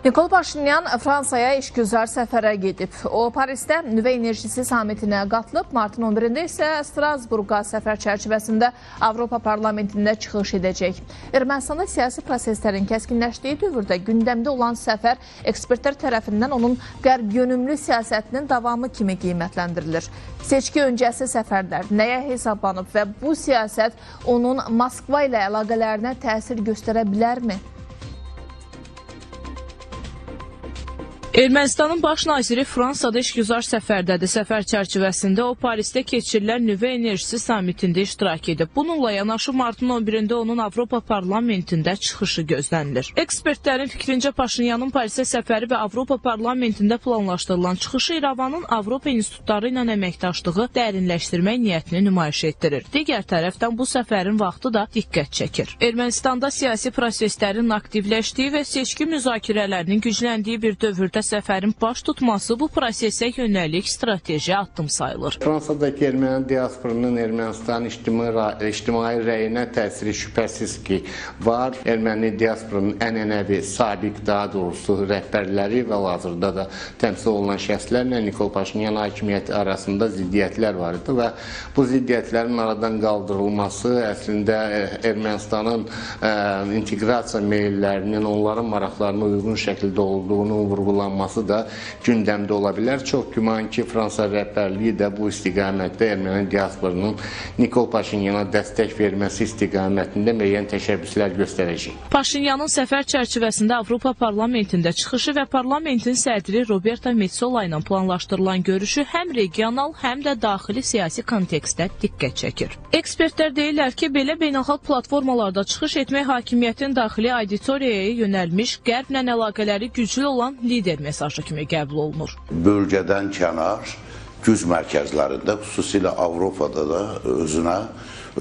Nikol Paşinyan Fransaya işgüzar səfərə gedib. O, Parisdə nüvə enerjisi samitinə qatılıb. Martın 11-də isə Strasburqa səfər çərçivəsində Avropa Parlamentində çıxış edəcək. Ermənistanda siyasi proseslərin kəskinləşdiyi dövrdə gündəmdə olan səfər ekspertlər tərəfindən onun qərb yönümlü siyasətinin davamı kimi qiymətləndirilir. Seçki öncəsi səfərlər nəyə hesablanıb və bu siyasət onun Moskva ilə əlaqələrinə təsir göstərə bilərmi? Ermənistanın baş naziri Fransada işgüzar səfərdədir. Səfər çərçivəsində o, Parisdə keçirilən nüvə enerjisi samitində iştirak edib. Bununla yanaşı martın 11-də onun Avropa Parlamentində çıxışı gözlənilir. Ekspertlərin fikrincə Paşinyanın Parisə səfəri və Avropa Parlamentində planlaşdırılan çıxışı İrəvanın Avropa institutları ilə əməkdaşlığı dərinləşdirmək niyyətini nümayiş etdirir. Digər tərəfdən bu səfərin vaxtı da diqqət çəkir. Ermənistanda siyasi proseslərin aktivləşdiyi və seçki müzakirələrinin gücləndiyi bir dövrdə səfərin baş tutması bu prosesə yönəlik strateji addım sayılır. Fransadakı erməni diasporunun Ermənistan ictimai rəyinə təsiri şübhəsiz ki var. Erməni diasporunun ənənəvi, sabiq daha doğrusu rəhbərləri və hazırda da təmsil olunan şəxslərlə Nikol Paşinyan hakimiyyəti arasında ziddiyyətlər var idi və bu ziddiyyətlərin aradan qaldırılması əslində Ermənistanın inteqrasiya meyllərinin onların maraqlarına uyğun şəkildə olduğunu vurğulanması da gündəmdə ola bilər. Çox güman ki, Fransa rəhbərliyi də bu istiqamətdə erməni diasporunun Nikol Paşinyana dəstək verməsi istiqamətində müəyyən təşəbbüslər göstərəcək. Paşinyanın səfər çərçivəsində Avropa Parlamentində çıxışı və parlamentin sədri Roberta Metsola ilə planlaşdırılan görüşü həm regional, həm də daxili siyasi kontekstdə diqqət çəkir. Ekspertlər deyirlər ki, belə beynəlxalq platformalarda çıxış etmək hakimiyyətin daxili auditoriyaya yönəlmiş, qərblə əlaqələri güclü olan lider mesajı kimi qəbul olunur. Bölgədən kənar güc mərkəzlərində, xüsusilə Avropada da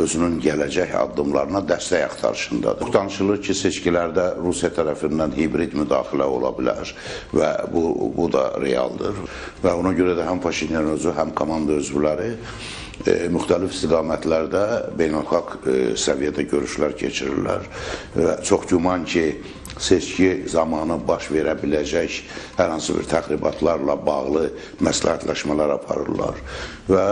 özünün gələcək addımlarına dəstək axtarışındadır. Danışılır ki, seçkilərdə Rusiya tərəfindən hibrid müdaxilə ola bilər və bu da realdır. Və ona görə də həm Paşinyan özü, həm komanda üzvləri müxtəlif istiqamətlərdə beynəlxalq səviyyədə görüşlər keçirirlər və çox güman ki, seçki zamanı baş verə biləcək hər hansı bir təxribatlarla bağlı məsləhətləşmələr aparırlar və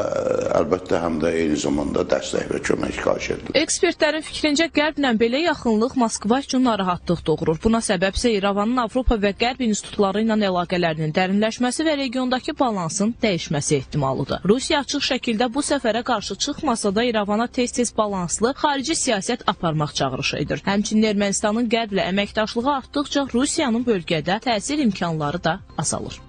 əlbəttə həm də eyni zamanda dəstək və kömək xahiş edir. Ekspertlərin fikrincə qərblə belə yaxınlıq Moskva üçün narahatlıq doğurur. Buna səbəbsə İrəvanın Avropa və Qərb institutları ilə əlaqələrinin dərinləşməsi və regiondakı balansın dəyişməsi ehtimalıdır. Rusiya açıq şəkildə bu səfərə qarşı çıxmasa da İrəvana tez-tez balanslı xarici siyasət aparmaq çağırışı edir. Həmçinin Ermənistanın qərblə əməkdaşlığı artdıqca Rusiyanın bölgədə təsir imkanları da azalır.